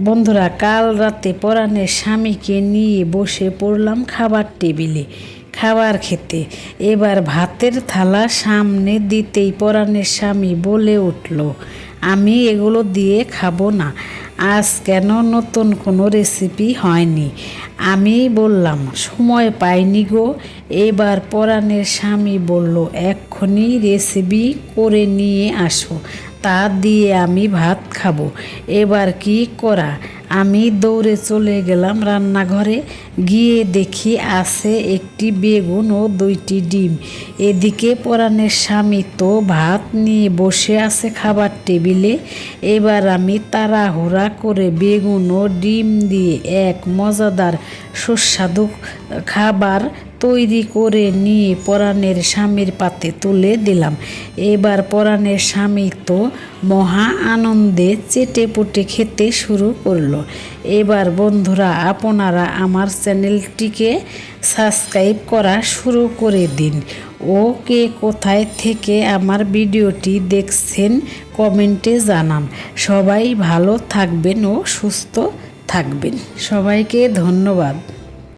বন্ধুরা, কাল রাতে পরাণের স্বামীকে নিয়ে বসে পড়লাম খাবার টেবিলে খাবার খেতে। এবার ভাতের থালা সামনে দিতেই পরাণের স্বামী বলে উঠল, আমি এগুলো দিয়ে খাবো না, আজ কেন নতুন কোনো রেসিপি হয়নি। আমি বললাম, সময় পাইনি গো। এবার পরাণের স্বামী বলল, এক্ষুনি রেসিপি করে নিয়ে আসো, তা দিয়ে আমি ভাত খাবো। এবার কি করা? আমি দৌড়ে চলে গেলাম রান্নাঘরে। গিয়ে দেখি আছে একটি বেগুন ও 2টি ডিম। এদিকে পরাণের স্বামী তো ভাত নিয়ে বসে আছে খাবার টেবিলে। এবার আমি তাড়াহুড়া করে বেগুন ও ডিম দিয়ে এক মজাদার সুস্বাদু খাবার তৈরি করে নিয়ে পরাণের স্বামীর পাতে তুলে দিলাম। এবার পরাণের স্বামী তো মহা আনন্দে চেটেপুটে খেতে শুরু করলো। এবার বন্ধুরা, আপনারা আমার চ্যানেলটিকে সাবস্ক্রাইব করা শুরু করে দিন ও কে কোথায় থেকে আমার ভিডিওটি দেখছেন কমেন্টে জানান। সবাই ভালো থাকবেন ও সুস্থ থাকবেন। সবাইকে ধন্যবাদ।